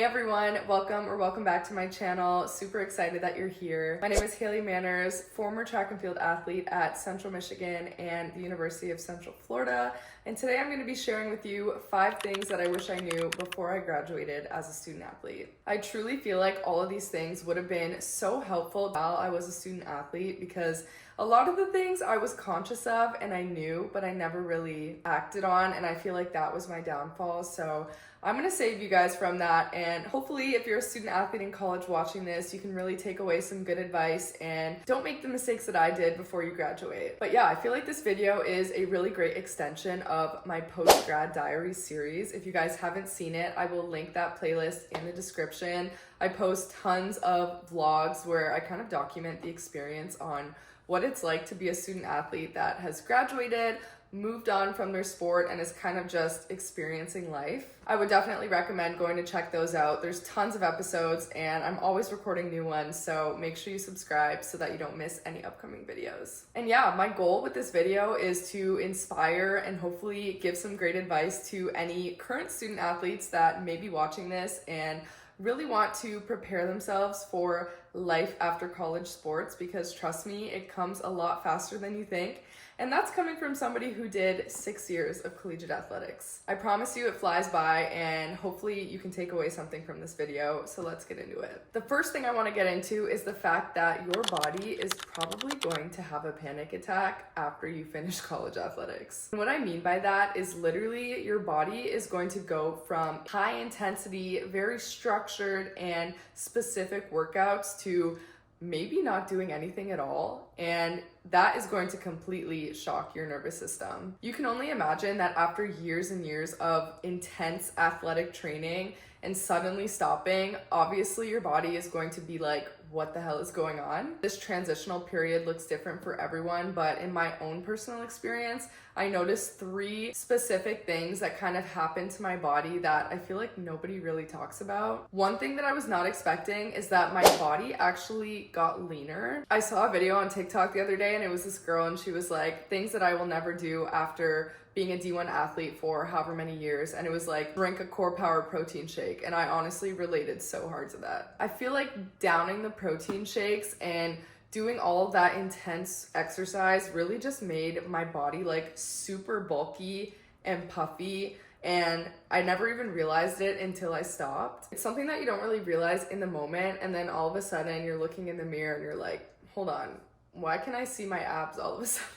Hey everyone, welcome back to my channel. Super excited that you're here. My name is Hayley Manners, former track and field athlete at Central Michigan and the University of Central Florida. And today I'm going to be sharing with you 5 things that I wish I knew before I graduated as a student athlete. I truly feel like all of these things would have been so helpful while I was a student athlete because a lot of the things I was conscious of and I knew, but I never really acted on, and I feel like that was my downfall. So I'm gonna save you guys from that, and hopefully if you're a student athlete in college watching this, you can really take away some good advice and don't make the mistakes that I did before you graduate. But yeah, I feel like this video is a really great extension of my post-grad diary series. If you guys haven't seen it, I will link that playlist in the description. I post tons of vlogs where I kind of document the experience on what it's like to be a student athlete that has graduated, moved on from their sport, and is kind of just experiencing life. I would definitely recommend going to check those out. There's tons of episodes and I'm always recording new ones, so make sure you subscribe so that you don't miss any upcoming videos. And yeah, my goal with this video is to inspire and hopefully give some great advice to any current student athletes that may be watching this and really want to prepare themselves for life after college sports, because trust me, it comes a lot faster than you think. And that's coming from somebody who did 6 years of collegiate athletics. I promise you it flies by, and hopefully you can take away something from this video, so let's get into it. The first thing I want to get into is the fact that your body is probably going to have a panic attack after you finish college athletics. And what I mean by that is literally your body is going to go from high intensity, very structured and specific workouts to maybe not doing anything at all, and that is going to completely shock your nervous system. You can only imagine that after years and years of intense athletic training and suddenly stopping, obviously your body is going to be like, what the hell is going on? This transitional period looks different for everyone, but in my own personal experience, I noticed 3 specific things that kind of happened to my body that I feel like nobody really talks about. One thing that I was not expecting is that my body actually got leaner. I saw a video on TikTok the other day and it was this girl and she was like, things that I will never do after being a D1 athlete for however many years, and it was like drink a core power protein shake, and I honestly related so hard to that. I feel like downing the protein shakes and doing all of that intense exercise really just made my body like super bulky and puffy, and I never even realized it until I stopped. It's something that you don't really realize in the moment, and then all of a sudden you're looking in the mirror and you're like, hold on, why can I see my abs all of a sudden?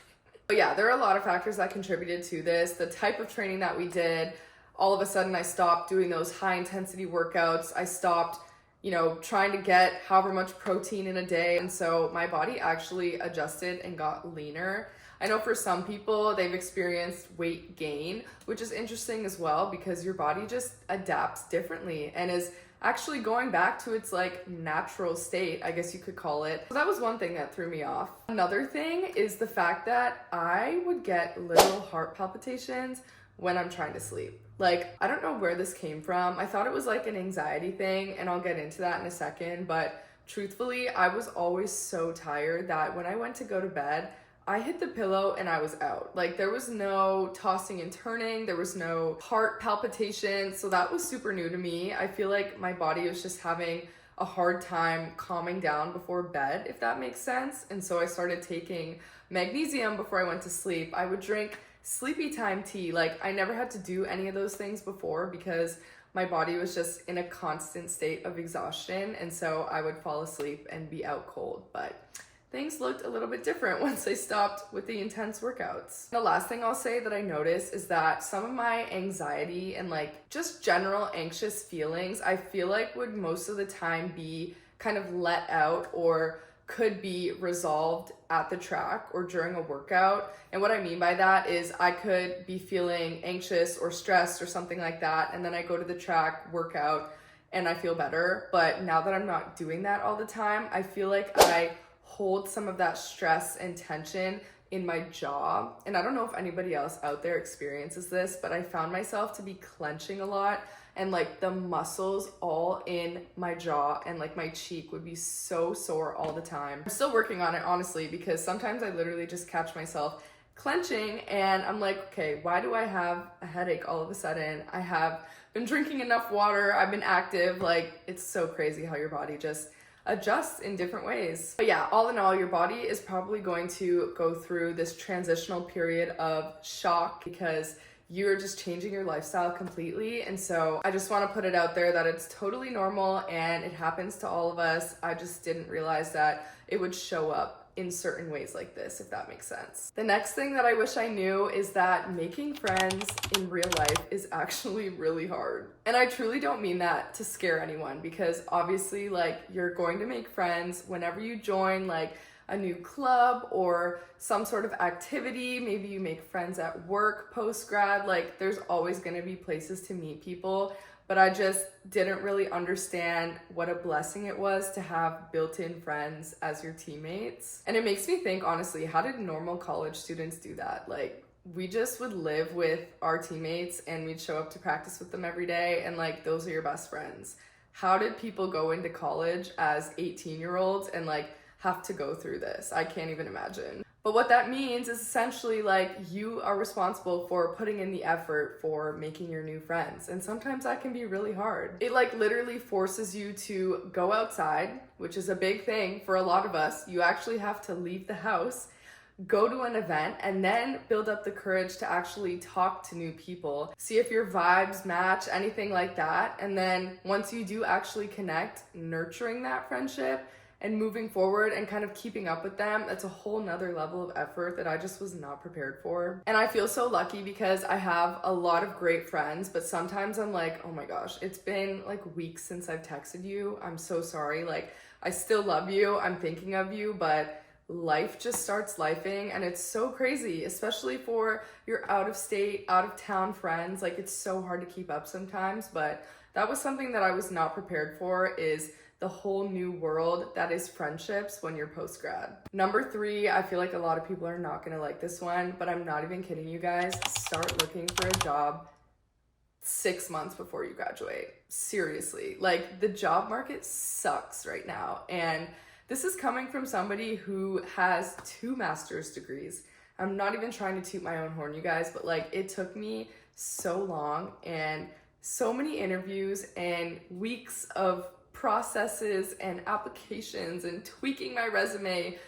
But yeah, there are a lot of factors that contributed to this. The type of training that we did, all of a sudden I stopped doing those high intensity workouts. I stopped, trying to get however much protein in a day. And so my body actually adjusted and got leaner. I know for some people, they've experienced weight gain, which is interesting as well because your body just adapts differently and is actually going back to its like natural state, I guess you could call it. So that was one thing that threw me off. Another thing is the fact that I would get little heart palpitations when I'm trying to sleep. Like, I don't know where this came from. I thought it was like an anxiety thing, and I'll get into that in a second, but truthfully, I was always so tired that when I went to go to bed, I hit the pillow and I was out. Like, there was no tossing and turning, there was no heart palpitations, so that was super new to me. I feel like my body was just having a hard time calming down before bed, if that makes sense. And so I started taking magnesium before I went to sleep. I would drink sleepy time tea. Like, I never had to do any of those things before because my body was just in a constant state of exhaustion, and so I would fall asleep and be out cold. But things looked a little bit different once I stopped with the intense workouts. The last thing I'll say that I noticed is that some of my anxiety and like just general anxious feelings, I feel like would most of the time be kind of let out or could be resolved at the track or during a workout. And what I mean by that is I could be feeling anxious or stressed or something like that, and then I go to the track, workout, and I feel better. But now that I'm not doing that all the time, I feel like I hold some of that stress and tension in my jaw. And I don't know if anybody else out there experiences this, but I found myself to be clenching a lot, and like the muscles all in my jaw and like my cheek would be so sore all the time. I'm still working on it, honestly, because sometimes I literally just catch myself clenching, and I'm like, okay, why do I have a headache all of a sudden? I have been drinking enough water, I've been active. Like, it's so crazy how your body just adjusts in different ways. But yeah, all in all, your body is probably going to go through this transitional period of shock because you're just changing your lifestyle completely. And so I just want to put it out there that it's totally normal and it happens to all of us. I just didn't realize that it would show up in certain ways like this, if that makes sense. The next thing that I wish I knew is that making friends in real life is actually really hard. And I truly don't mean that to scare anyone, because obviously, like, you're going to make friends whenever you join like a new club or some sort of activity. Maybe you make friends at work post-grad. Like, there's always going to be places to meet people. But I just didn't really understand what a blessing it was to have built-in friends as your teammates. And it makes me think, honestly, how did normal college students do that? Like, we just would live with our teammates and we'd show up to practice with them every day, and like, those are your best friends. How did people go into college as 18-year-olds and like have to go through this? I can't even imagine. But what that means is essentially like you are responsible for putting in the effort for making your new friends. And sometimes that can be really hard. It like literally forces you to go outside, which is a big thing for a lot of us. You actually have to leave the house, go to an event, and then build up the courage to actually talk to new people, see if your vibes match, anything like that. And then once you do actually connect, nurturing that friendship and moving forward and kind of keeping up with them, that's a whole nother level of effort that I just was not prepared for. And I feel so lucky because I have a lot of great friends, but sometimes I'm like, oh my gosh, it's been like weeks since I've texted you. I'm so sorry. Like, I still love you. I'm thinking of you, but life just starts lifing, and it's so crazy, especially for your out of state, out of town friends. Like, it's so hard to keep up sometimes, but that was something that I was not prepared for, is the whole new world that is friendships when you're post-grad. Number 3, I feel like a lot of people are not gonna like this one, but I'm not even kidding you guys. Start looking for a job 6 months before you graduate. Seriously, like, the job market sucks right now. And this is coming from somebody who has 2 master's degrees. I'm not even trying to toot my own horn, you guys, but like, it took me so long and so many interviews and weeks of processes and applications and tweaking my resume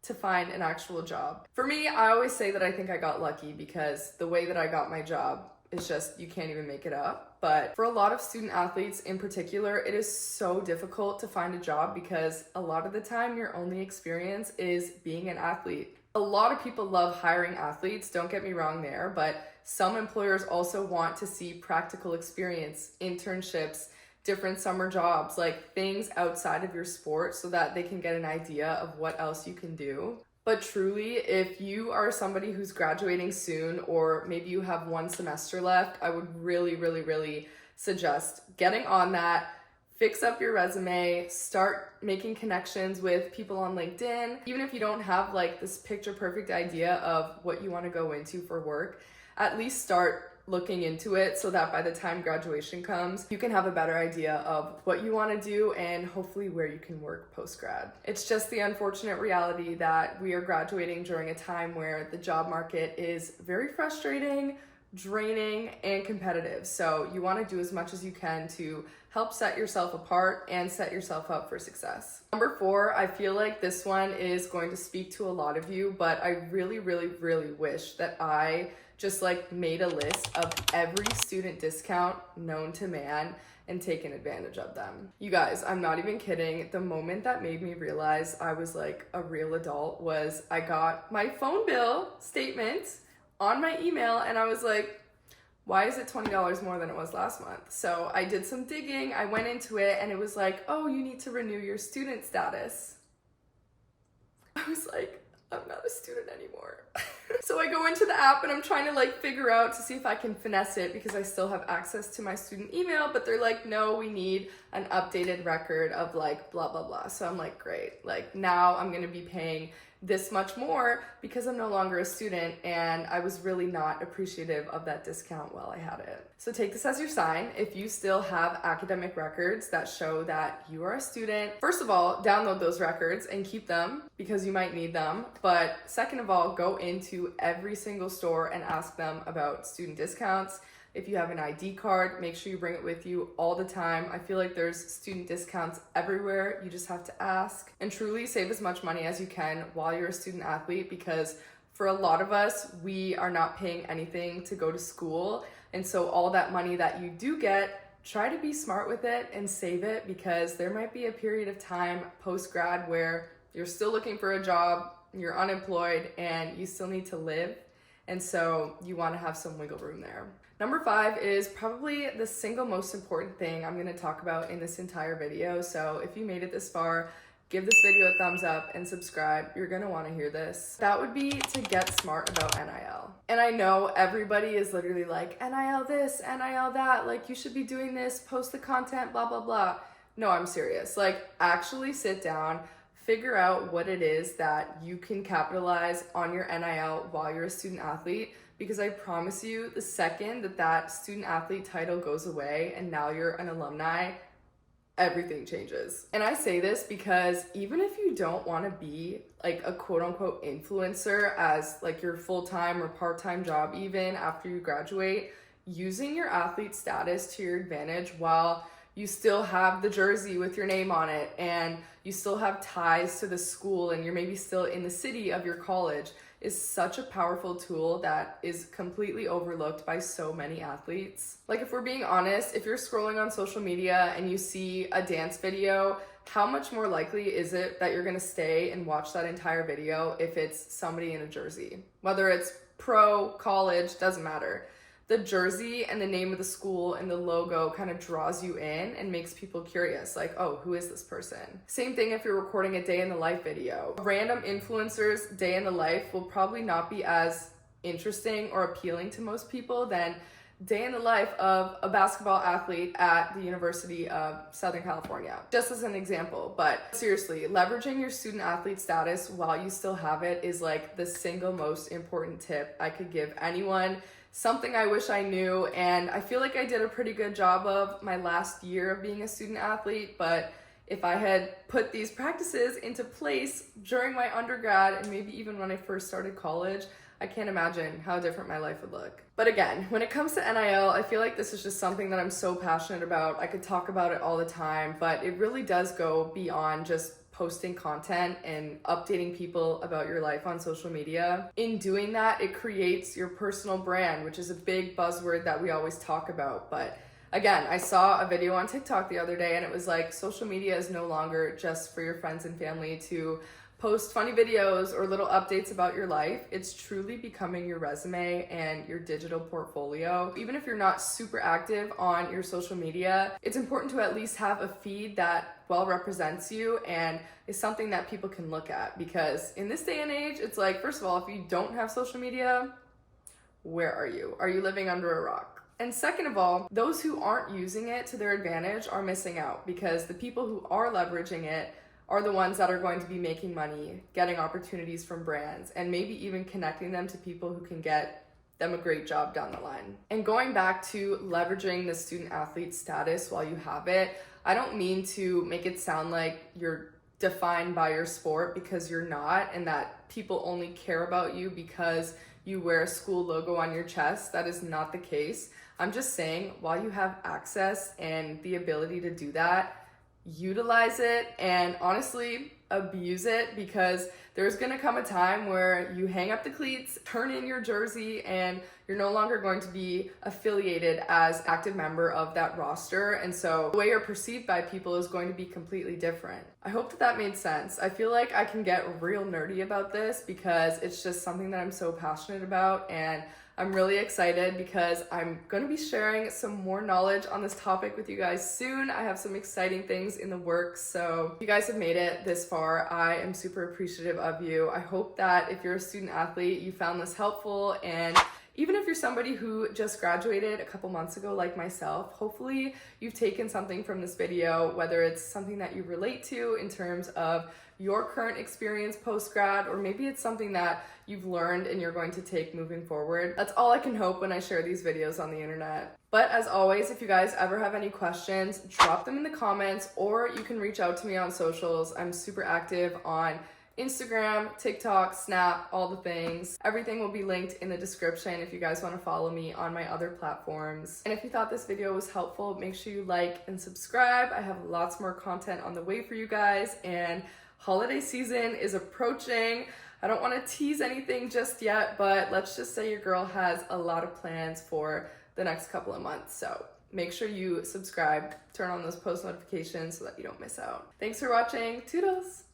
to find an actual job. For me, I always say that I think I got lucky, because the way that I got my job is just, you can't even make it up. But for a lot of student athletes in particular, it is so difficult to find a job because a lot of the time your only experience is being an athlete. A lot of people love hiring athletes, don't get me wrong there, but some employers also want to see practical experience, internships, different summer jobs, like things outside of your sport, so that they can get an idea of what else you can do. But truly, if you are somebody who's graduating soon, or maybe you have 1 semester left, I would really suggest getting on that. Fix up your resume, start making connections with people on LinkedIn. Even if you don't have like this picture perfect idea of what you want to go into for work, at least start looking into it so that by the time graduation comes, you can have a better idea of what you want to do and hopefully where you can work post-grad. It's just the unfortunate reality that we are graduating during a time where the job market is very frustrating, draining, and competitive. So you want to do as much as you can to help set yourself apart and set yourself up for success. Number 4, I feel like this one is going to speak to a lot of you, but I really wish that I just like made a list of every student discount known to man and taken advantage of them. You guys, I'm not even kidding. The moment that made me realize I was like a real adult was I got my phone bill statement on my email, and I was like, why is it $20 more than it was last month? So I did some digging, I went into it, and it was like, oh, you need to renew your student status. I was like, I'm not a student anymore. So I go into the app and I'm trying to like figure out to see if I can finesse it, because I still have access to my student email, but they're like, no, we need an updated record of like blah, blah, blah. So I'm like, great. Like, now I'm going to be paying this much more because I'm no longer a student, and I was really not appreciative of that discount while I had it. So take this as your sign. If you still have academic records that show that you are a student, first of all, download those records and keep them because you might need them. But second of all, go into every single store and ask them about student discounts. If you have an ID card, make sure you bring it with you all the time. I feel like there's student discounts everywhere. You just have to ask, and truly save as much money as you can while you're a student athlete, because for a lot of us, we are not paying anything to go to school. And so all that money that you do get, try to be smart with it and save it, because there might be a period of time post-grad where you're still looking for a job, you're unemployed, and you still need to live. And so you want to have some wiggle room there. Number 5 is probably the single most important thing I'm going to talk about in this entire video. So if you made it this far, give this video a thumbs up and subscribe. You're going to want to hear this. That would be to get smart about NIL. And I know everybody is literally like, NIL this, NIL that, like you should be doing this, post the content, blah, blah, blah. No, I'm serious. Like, actually sit down, figure out what it is that you can capitalize on your NIL while you're a student athlete. Because I promise you, the second that that student athlete title goes away and now you're an alumni, everything changes. And I say this because even if you don't want to be like a quote unquote influencer as like your full-time or part-time job even after you graduate, using your athlete status to your advantage while you still have the jersey with your name on it and you still have ties to the school and you're maybe still in the city of your college is such a powerful tool that is completely overlooked by so many athletes. Like, if we're being honest, if you're scrolling on social media and you see a dance video, how much more likely is it that you're gonna stay and watch that entire video if it's somebody in a jersey? Whether it's pro, college, doesn't matter. The jersey and the name of the school and the logo kind of draws you in and makes people curious, like, oh, who is this person? Same thing if you're recording a day in the life video. Random influencers' day in the life will probably not be as interesting or appealing to most people than day in the life of a basketball athlete at the University of Southern California, just as an example. But seriously, leveraging your student athlete status while you still have it is like the single most important tip I could give anyone. Something I wish I knew, and I feel like I did a pretty good job of my last year of being a student athlete, but if I had put these practices into place during my undergrad and maybe even when I first started college, I can't imagine how different my life would look. But again, when it comes to NIL, I feel like this is just something that I'm so passionate about. I could talk about it all the time, but it really does go beyond just posting content and updating people about your life on social media. In doing that, it creates your personal brand, which is a big buzzword that we always talk about. But again, I saw a video on TikTok the other day and it was like, social media is no longer just for your friends and family to post funny videos or little updates about your life. It's truly becoming your resume and your digital portfolio. Even if you're not super active on your social media, it's important to at least have a feed that well represents you and is something that people can look at. Because in this day and age, it's like, first of all, if you don't have social media, where are you? Are you living under a rock? And second of all, those who aren't using it to their advantage are missing out, because the people who are leveraging it are the ones that are going to be making money, getting opportunities from brands, and maybe even connecting them to people who can get them a great job down the line. And going back to leveraging the student athlete status while you have it, I don't mean to make it sound like you're defined by your sport, because you're not, and that people only care about you because you wear a school logo on your chest. That is not the case. I'm just saying, while you have access and the ability to do that, utilize it and honestly abuse it, because there's gonna come a time where you hang up the cleats, turn in your jersey, and you're no longer going to be affiliated as active member of that roster. And so the way you're perceived by people is going to be completely different. I hope that made sense. I feel like I can get real nerdy about this because it's just something that I'm so passionate about, and I'm really excited because I'm going to be sharing some more knowledge on this topic with you guys soon. I have some exciting things in the works, so if you guys have made it this far, I am super appreciative of you. I hope that if you're a student athlete, you found this helpful, and even if you're somebody who just graduated a couple months ago like myself, hopefully you've taken something from this video, whether it's something that you relate to in terms of your current experience post-grad, or maybe it's something that you've learned and you're going to take moving forward. That's all I can hope when I share these videos on the internet. But as always, if you guys ever have any questions, drop them in the comments, or you can reach out to me on socials. I'm super active on Instagram, TikTok, Snap, all the things. Everything will be linked in the description if you guys want to follow me on my other platforms. And if you thought this video was helpful, make sure you like and subscribe. I have lots more content on the way for you guys, and holiday season is approaching. I don't want to tease anything just yet, but let's just say your girl has a lot of plans for the next couple of months. So make sure you subscribe, turn on those post notifications so that you don't miss out. Thanks for watching. Toodles!